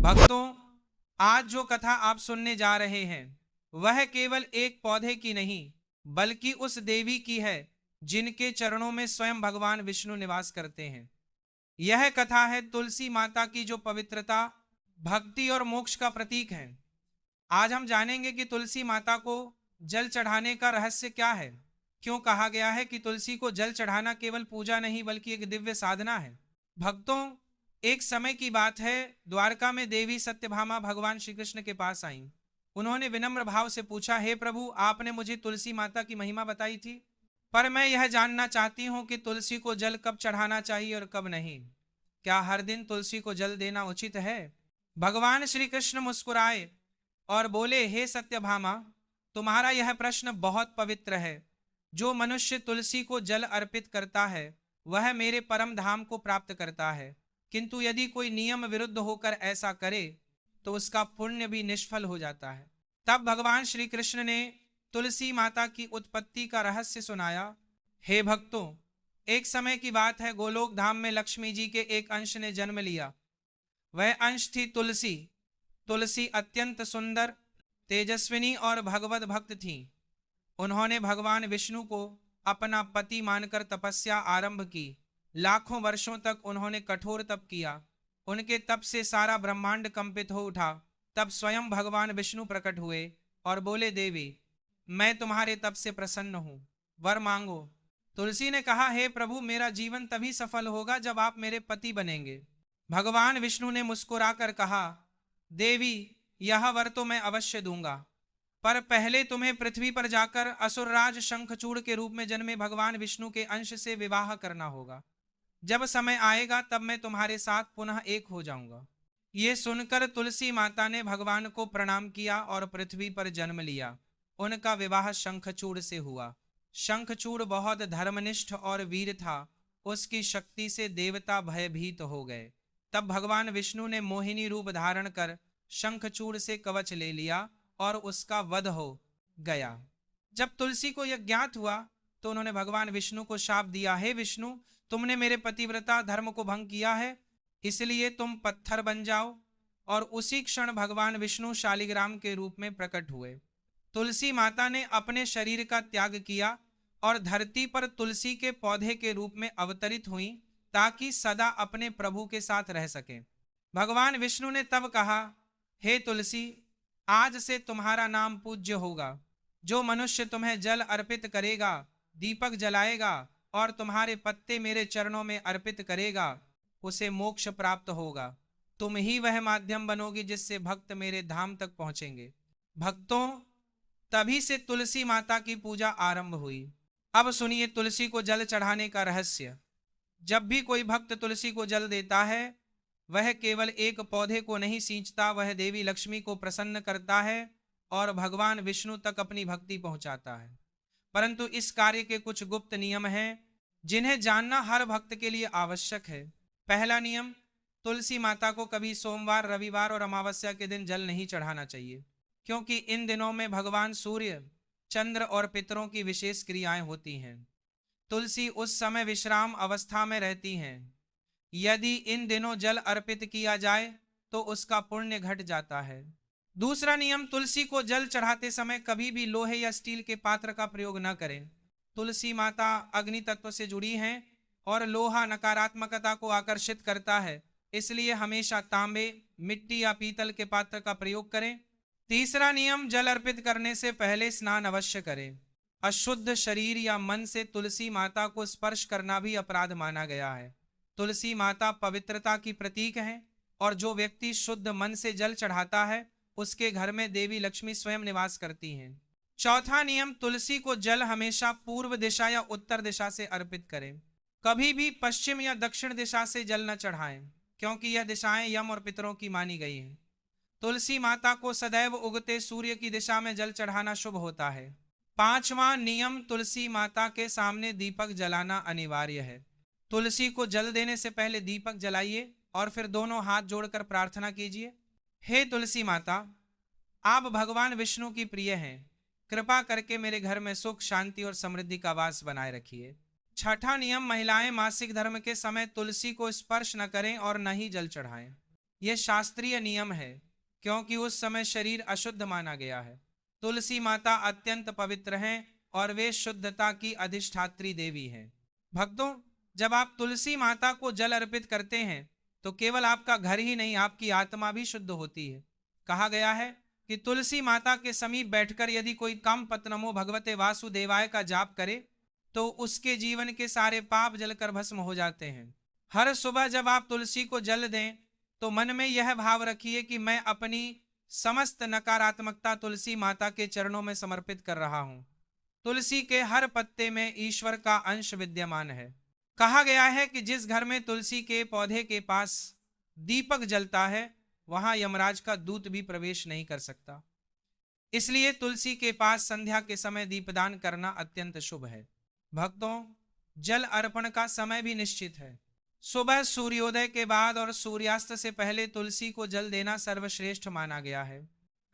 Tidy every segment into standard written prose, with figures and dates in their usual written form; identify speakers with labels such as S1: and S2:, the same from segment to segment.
S1: भक्तों, आज जो कथा आप सुनने जा रहे हैं वह केवल एक पौधे की नहीं बल्कि उस देवी की है जिनके चरणों में स्वयं भगवान विष्णु निवास करते हैं। यह कथा है तुलसी माता की जो पवित्रता, भक्ति और मोक्ष का प्रतीक है। आज हम जानेंगे कि तुलसी माता को जल चढ़ाने का रहस्य क्या है। क्यों कहा गया है कि तुलसी को जल चढ़ाना केवल पूजा नहीं बल्कि एक दिव्य साधना है। भक्तों, एक समय की बात है, द्वारका में देवी सत्यभामा भगवान श्री कृष्ण के पास आईं। उन्होंने विनम्र भाव से पूछा, हे प्रभु, आपने मुझे तुलसी माता की महिमा बताई थी, पर मैं यह जानना चाहती हूँ कि तुलसी को जल कब चढ़ाना चाहिए और कब नहीं। क्या हर दिन तुलसी को जल देना उचित है? भगवान श्री कृष्ण मुस्कुराए और बोले, हे सत्यभामा, तुम्हारा यह प्रश्न बहुत पवित्र है। जो मनुष्य तुलसी को जल अर्पित करता है वह मेरे परम धाम को प्राप्त करता है, किंतु यदि कोई नियम विरुद्ध होकर ऐसा करे तो उसका पुण्य भी निष्फल हो जाता है। तब भगवान श्री कृष्ण ने तुलसी माता की उत्पत्ति का रहस्य सुनाया। हे भक्तों, एक समय की बात है, गोलोक धाम में लक्ष्मी जी के एक अंश ने जन्म लिया। वह अंश थी तुलसी। तुलसी अत्यंत सुंदर, तेजस्विनी और भगवत भक्त थी। उन्होंने भगवान विष्णु को अपना पति मानकर तपस्या आरंभ की। लाखों वर्षों तक उन्होंने कठोर तप किया। उनके तप से सारा ब्रह्मांड कंपित हो उठा। तब स्वयं भगवान विष्णु प्रकट हुए और बोले, देवी, मैं तुम्हारे तप से प्रसन्न हूँ, वर मांगो। तुलसी ने कहा, हे प्रभु, मेरा जीवन तभी सफल होगा जब आप मेरे पति बनेंगे। भगवान विष्णु ने मुस्कुराकर कहा, देवी, यह वर तो मैं अवश्य दूंगा, पर पहले तुम्हें पृथ्वी पर जाकर असुरराज शंखचूड़ के रूप में जन्मे भगवान विष्णु के अंश से विवाह करना होगा। जब समय आएगा तब मैं तुम्हारे साथ पुनः एक हो जाऊंगा। ये सुनकर तुलसी माता ने भगवान को प्रणाम किया और पृथ्वी पर जन्म लिया। उनका विवाह शंखचूड़ से हुआ। शंखचूड़ बहुत धर्मनिष्ठ और वीर था। उसकी शक्ति से देवता भयभीत हो गए। तब भगवान विष्णु ने मोहिनी रूप धारण कर शंखचूड़ से कवच ले लिया और उसका वध हो गया। जब तुलसी को यह ज्ञात हुआ तो उन्होंने भगवान विष्णु को शाप दिया, हे विष्णु, तुमने मेरे पतिव्रता धर्म को भंग किया है, इसलिए तुम पत्थर बन जाओ। और उसी क्षण भगवान विष्णु शालिग्राम के रूप में प्रकट हुए। तुलसी माता ने अपने शरीर का त्याग किया और धरती पर तुलसी के पौधे के रूप में अवतरित हुई ताकि सदा अपने प्रभु के साथ रह सके। भगवान विष्णु ने तब कहा, हे तुलसी, आज से तुम्हारा नाम पूज्य होगा। जो मनुष्य तुम्हें जल अर्पित करेगा, दीपक जलाएगा और तुम्हारे पत्ते मेरे चरणों में अर्पित करेगा, उसे मोक्ष प्राप्त होगा। तुम ही वह माध्यम बनोगी जिससे भक्त मेरे धाम तक पहुंचेंगे। भक्तों, तभी से तुलसी माता की पूजा आरंभ हुई। अब सुनिए तुलसी को जल चढ़ाने का रहस्य। जब भी कोई भक्त तुलसी को जल देता है वह केवल एक पौधे को नहीं सींचता, वह देवी लक्ष्मी को प्रसन्न करता है और भगवान विष्णु तक अपनी भक्ति पहुंचाता है। परंतु इस कार्य के कुछ गुप्त नियम हैं जिन्हें जानना हर भक्त के लिए आवश्यक है। पहला नियम, तुलसी माता को कभी सोमवार, रविवार और अमावस्या के दिन जल नहीं चढ़ाना चाहिए, क्योंकि इन दिनों में भगवान सूर्य, चंद्र और पितरों की विशेष क्रियाएं होती हैं। तुलसी उस समय विश्राम अवस्था में रहती हैं। यदि इन दिनों जल अर्पित किया जाए तो उसका पुण्य घट जाता है। दूसरा नियम, तुलसी को जल चढ़ाते समय कभी भी लोहे या स्टील के पात्र का प्रयोग न करें। तुलसी माता अग्नि तत्व से जुड़ी हैं और लोहा नकारात्मकता को आकर्षित करता है, इसलिए हमेशा तांबे, मिट्टी या पीतल के पात्र का प्रयोग करें। तीसरा नियम, जल अर्पित करने से पहले स्नान अवश्य करें। अशुद्ध शरीर या मन से तुलसी माता को स्पर्श करना भी अपराध माना गया है। तुलसी माता पवित्रता की प्रतीक है और जो व्यक्ति शुद्ध मन से जल चढ़ाता है उसके घर में देवी लक्ष्मी स्वयं निवास करती हैं। चौथा नियम, तुलसी को जल हमेशा पूर्व दिशा या उत्तर दिशा से अर्पित करें। कभी भी पश्चिम या दक्षिण दिशा से जल न चढ़ाएं, क्योंकि यह दिशाएं यम और पितरों की मानी गई हैं। तुलसी माता को सदैव उगते सूर्य की दिशा में जल चढ़ाना शुभ होता है। पांचवा नियम, तुलसी माता के सामने दीपक जलाना अनिवार्य है। तुलसी को जल देने से पहले दीपक जलाइए और फिर दोनों हाथ जोड़कर प्रार्थना कीजिए, हे तुलसी माता, आप भगवान विष्णु की प्रिय हैं, कृपा करके मेरे घर में सुख, शांति और समृद्धि का वास बनाए रखिए। छठा नियम, महिलाएं मासिक धर्म के समय तुलसी को स्पर्श न करें और न ही जल चढ़ाएं। यह शास्त्रीय नियम है, क्योंकि उस समय शरीर अशुद्ध माना गया है। तुलसी माता अत्यंत पवित्र हैं और वे शुद्धता की अधिष्ठात्री देवी हैं। भक्तों, जब आप तुलसी माता को जल अर्पित करते हैं तो केवल आपका घर ही नहीं, आपकी आत्मा भी शुद्ध होती है। कहा गया है कि तुलसी माता के समीप बैठकर यदि कोई कम पतनमो भगवते वासुदेवाय का जाप करे तो उसके जीवन के सारे पाप जलकर भस्म हो जाते हैं। हर सुबह जब आप तुलसी को जल दें तो मन में यह भाव रखिए कि मैं अपनी समस्त नकारात्मकता तुलसी माता के चरणों में समर्पित कर रहा हूं। तुलसी के हर पत्ते में ईश्वर का अंश विद्यमान है। कहा गया है कि जिस घर में तुलसी के पौधे के पास दीपक जलता है वहां यमराज का दूत भी प्रवेश नहीं कर सकता। इसलिए तुलसी के पास संध्या के समय दीपदान करना अत्यंत शुभ है। भक्तों, जल अर्पण का समय भी निश्चित है। सुबह सूर्योदय के बाद और सूर्यास्त से पहले तुलसी को जल देना सर्वश्रेष्ठ माना गया है।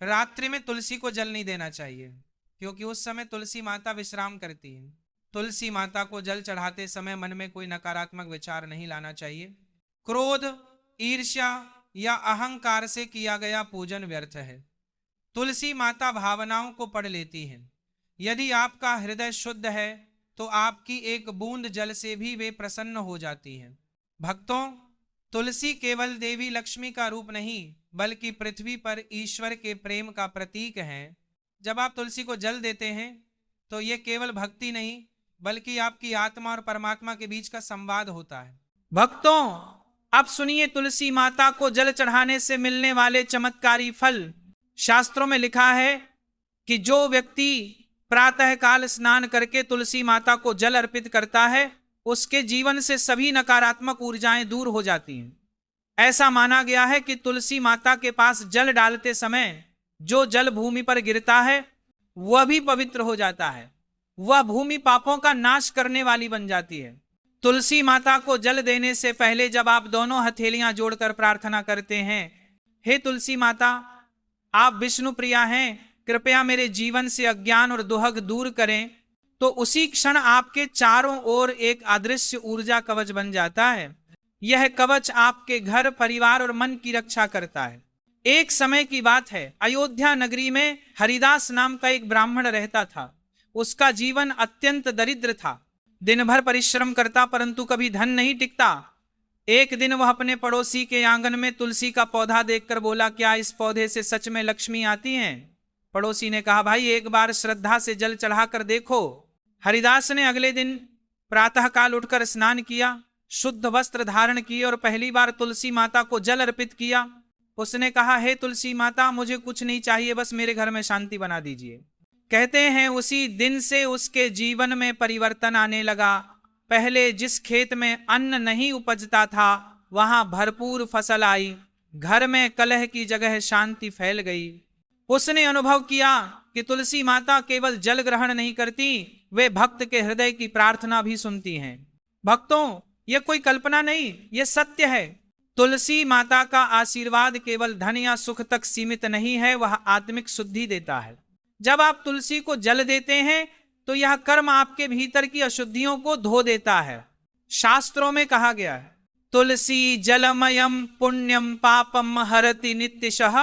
S1: रात्रि में तुलसी को जल नहीं देना चाहिए, क्योंकि उस समय तुलसी माता विश्राम करती है। तुलसी माता को जल चढ़ाते समय मन में कोई नकारात्मक विचार नहीं लाना चाहिए। क्रोध, ईर्ष्या या अहंकार से किया गया पूजन व्यर्थ है। तुलसी माता भावनाओं को पढ़ लेती हैं। यदि आपका हृदय शुद्ध है तो आपकी एक बूंद जल से भी वे प्रसन्न हो जाती हैं। भक्तों, तुलसी केवल देवी लक्ष्मी का रूप नहीं बल्कि पृथ्वी पर ईश्वर के प्रेम का प्रतीक है। जब आप तुलसी को जल देते हैं तो ये केवल भक्ति नहीं बल्कि आपकी आत्मा और परमात्मा के बीच का संवाद होता है। भक्तों, अब सुनिए तुलसी माता को जल चढ़ाने से मिलने वाले चमत्कारी फल। शास्त्रों में लिखा है कि जो व्यक्ति प्रातः काल स्नान करके तुलसी माता को जल अर्पित करता है उसके जीवन से सभी नकारात्मक ऊर्जाएं दूर हो जाती हैं। ऐसा माना गया है कि तुलसी माता के पास जल डालते समय जो जल भूमि पर गिरता है वह भी पवित्र हो जाता है। वह भूमि पापों का नाश करने वाली बन जाती है। तुलसी माता को जल देने से पहले जब आप दोनों हथेलियां जोड़कर प्रार्थना करते हैं, हे तुलसी माता, आप विष्णु प्रिया हैं, कृपया मेरे जीवन से अज्ञान और दुहग दूर करें, तो उसी क्षण आपके चारों ओर एक अदृश्य ऊर्जा कवच बन जाता है। यह कवच आपके घर, परिवार और मन की रक्षा करता है। एक समय की बात है, अयोध्या नगरी में हरिदास नाम का एक ब्राह्मण रहता था। उसका जीवन अत्यंत दरिद्र था। दिन भर परिश्रम करता परंतु कभी धन नहीं टिकता। एक दिन वह अपने पड़ोसी के आंगन में तुलसी का पौधा देखकर बोला, क्या इस पौधे से सच में लक्ष्मी आती हैं? पड़ोसी ने कहा, भाई एक बार श्रद्धा से जल चढ़ाकर देखो। हरिदास ने अगले दिन प्रातःकाल उठकर स्नान किया, शुद्ध वस्त्र धारण किए और पहली बार तुलसी माता को जल अर्पित किया। उसने कहा, हे तुलसी माता, मुझे कुछ नहीं चाहिए, बस मेरे घर में शांति बना दीजिए। कहते हैं उसी दिन से उसके जीवन में परिवर्तन आने लगा। पहले जिस खेत में अन्न नहीं उपजता था वहां भरपूर फसल आई। घर में कलह की जगह शांति फैल गई। उसने अनुभव किया कि तुलसी माता केवल जल ग्रहण नहीं करती, वे भक्त के हृदय की प्रार्थना भी सुनती हैं। भक्तों, यह कोई कल्पना नहीं, यह सत्य है। तुलसी माता का आशीर्वाद केवल धन या सुख तक सीमित नहीं है, वह आत्मिक शुद्धि देता है। जब आप तुलसी को जल देते हैं तो यह कर्म आपके भीतर की अशुद्धियों को धो देता है। शास्त्रों में कहा गया है, तुलसी जलमयम पुण्यम पापम हरति नित्यशः,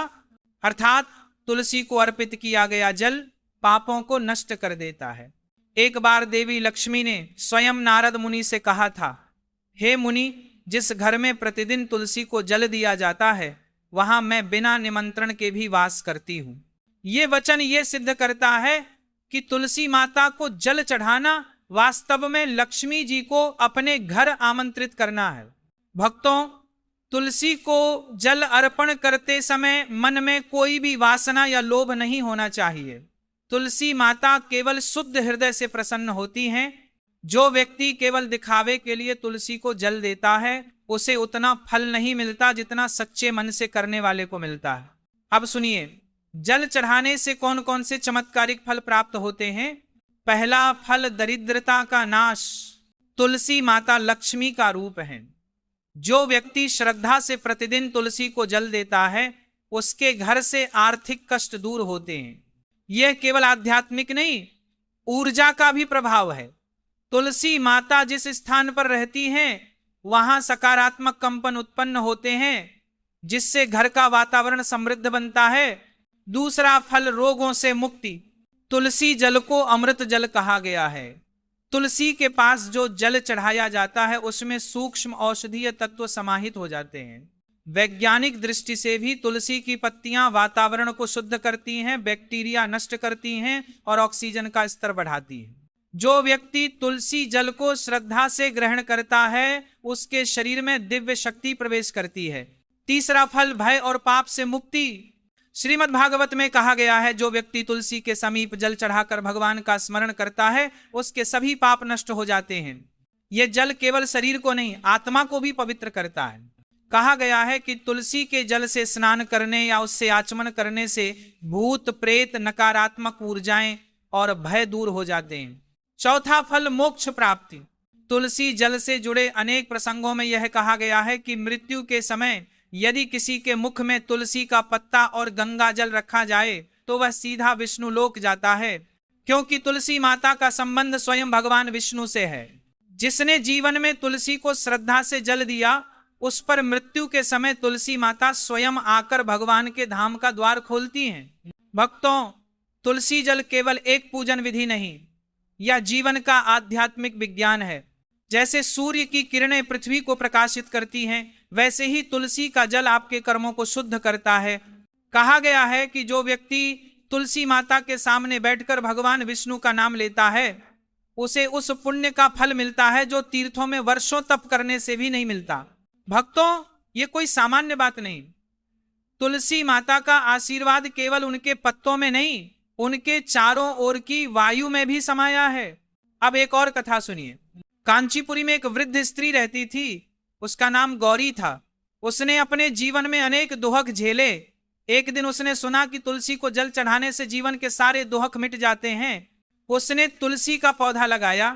S1: अर्थात तुलसी को अर्पित किया गया जल पापों को नष्ट कर देता है। एक बार देवी लक्ष्मी ने स्वयं नारद मुनि से कहा था, हे मुनि, जिस घर में प्रतिदिन तुलसी को जल दिया जाता है वहां मैं बिना निमंत्रण के भी वास करती हूं। ये वचन ये सिद्ध करता है कि तुलसी माता को जल चढ़ाना वास्तव में लक्ष्मी जी को अपने घर आमंत्रित करना है। भक्तों, तुलसी को जल अर्पण करते समय मन में कोई भी वासना या लोभ नहीं होना चाहिए। तुलसी माता केवल शुद्ध हृदय से प्रसन्न होती हैं। जो व्यक्ति केवल दिखावे के लिए तुलसी को जल देता है उसे उतना फल नहीं मिलता जितना सच्चे मन से करने वाले को मिलता है। अब सुनिए, जल चढ़ाने से कौन कौन से चमत्कारिक फल प्राप्त होते हैं। पहला फल दरिद्रता का नाश। तुलसी माता लक्ष्मी का रूप है। जो व्यक्ति श्रद्धा से प्रतिदिन तुलसी को जल देता है उसके घर से आर्थिक कष्ट दूर होते हैं। यह केवल आध्यात्मिक नहीं, ऊर्जा का भी प्रभाव है। तुलसी माता जिस स्थान पर रहती हैं वहां सकारात्मक कंपन उत्पन्न होते हैं। जिससे घर का वातावरण समृद्ध बनता है। दूसरा फल रोगों से मुक्ति। तुलसी जल को अमृत जल कहा गया है। तुलसी के पास जो जल चढ़ाया जाता है उसमें सूक्ष्म औषधीय तत्व समाहित हो जाते हैं। वैज्ञानिक दृष्टि से भी तुलसी की पत्तियां वातावरण को शुद्ध करती हैं, बैक्टीरिया नष्ट करती हैं और ऑक्सीजन का स्तर बढ़ाती हैं। जो व्यक्ति तुलसी जल को श्रद्धा से ग्रहण करता है उसके शरीर में दिव्य शक्ति प्रवेश करती है। तीसरा फल भय और पाप से मुक्ति। श्रीमद् भागवत में कहा गया है, जो व्यक्ति तुलसी के समीप जल चढ़ाकर भगवान का स्मरण करता है उसके सभी पाप नष्ट हो जाते हैं। यह जल केवल शरीर को नहीं, आत्मा को भी पवित्र करता है। कहा गया है कि तुलसी के जल से स्नान करने या उससे आचमन करने से भूत प्रेत नकारात्मक ऊर्जाएं और भय दूर हो जाते हैं। चौथा फल मोक्ष प्राप्ति। तुलसी जल से जुड़े अनेक प्रसंगों में यह कहा गया है कि मृत्यु के समय यदि किसी के मुख में तुलसी का पत्ता और गंगा जल रखा जाए तो वह सीधा विष्णु लोक जाता है, क्योंकि तुलसी माता का संबंध स्वयं भगवान विष्णु से है। जिसने जीवन में तुलसी को श्रद्धा से जल दिया उस पर मृत्यु के समय तुलसी माता स्वयं आकर भगवान के धाम का द्वार खोलती हैं। भक्तों, तुलसी जल केवल एक पूजन विधि नहीं, यह जीवन का आध्यात्मिक विज्ञान है। जैसे सूर्य की किरणें पृथ्वी को प्रकाशित करती हैं, वैसे ही तुलसी का जल आपके कर्मों को शुद्ध करता है। कहा गया है कि जो व्यक्ति तुलसी माता के सामने बैठकर भगवान विष्णु का नाम लेता है उसे उस पुण्य का फल मिलता है जो तीर्थों में वर्षों तप करने से भी नहीं मिलता। भक्तों, ये कोई सामान्य बात नहीं। तुलसी माता का आशीर्वाद केवल उनके पत्तों में नहीं, उनके चारों ओर की वायु में भी समाया है। अब एक और कथा सुनिए। कांचीपुरी में एक वृद्ध स्त्री रहती थी, उसका नाम गौरी था। उसने अपने जीवन में अनेक दुहक झेले। एक दिन उसने सुना कि तुलसी को जल चढ़ाने से जीवन के सारे दुहक मिट जाते हैं। उसने तुलसी का पौधा लगाया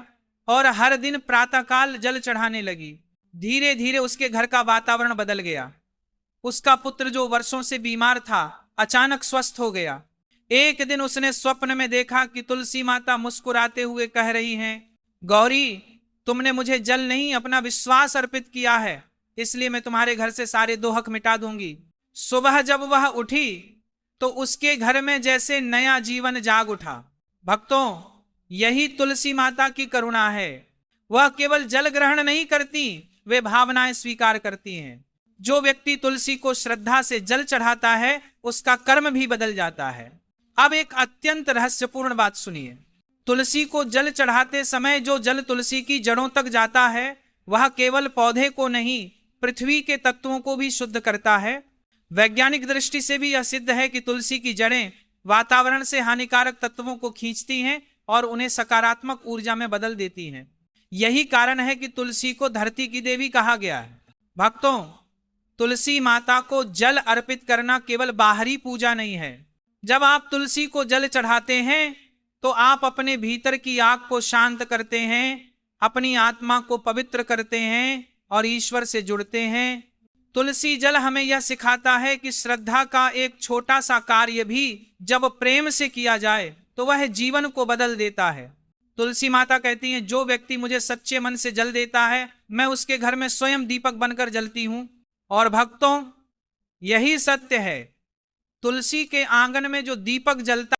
S1: और हर दिन प्रातःकाल जल चढ़ाने लगी। धीरे धीरे उसके घर का वातावरण बदल गया। उसका पुत्र जो वर्षों से बीमार था अचानक स्वस्थ हो गया। एक दिन उसने स्वप्न में देखा कि तुलसी माता मुस्कुराते हुए कह रही हैं, गौरी, तुमने मुझे जल नहीं अपना विश्वास अर्पित किया है, इसलिए मैं तुम्हारे घर से सारे दोहक मिटा दूंगी। सुबह जब वह उठी तो उसके घर में जैसे नया जीवन जाग उठा। भक्तों, यही तुलसी माता की करुणा है। वह केवल जल ग्रहण नहीं करती, वे भावनाएं स्वीकार करती हैं। जो व्यक्ति तुलसी को श्रद्धा से जल चढ़ाता है उसका कर्म भी बदल जाता है। अब एक अत्यंत रहस्यपूर्ण बात सुनिए। तुलसी को जल चढ़ाते समय जो जल तुलसी की जड़ों तक जाता है वह केवल पौधे को नहीं, पृथ्वी के तत्वों को भी शुद्ध करता है। वैज्ञानिक दृष्टि से भी यह सिद्ध है कि तुलसी की जड़ें वातावरण से हानिकारक तत्वों को खींचती हैं और उन्हें सकारात्मक ऊर्जा में बदल देती हैं। यही कारण है कि तुलसी को धरती की देवी कहा गया है। भक्तों, तुलसी माता को जल अर्पित करना केवल बाहरी पूजा नहीं है। जब आप तुलसी को जल चढ़ाते हैं तो आप अपने भीतर की आग को शांत करते हैं, अपनी आत्मा को पवित्र करते हैं और ईश्वर से जुड़ते हैं। तुलसी जल हमें यह सिखाता है कि श्रद्धा का एक छोटा सा कार्य भी जब प्रेम से किया जाए तो वह जीवन को बदल देता है। तुलसी माता कहती हैं, जो व्यक्ति मुझे सच्चे मन से जल देता है मैं उसके घर में स्वयं दीपक बनकर जलती हूं। और भक्तों, यही सत्य है। तुलसी के आंगन में जो दीपक जलता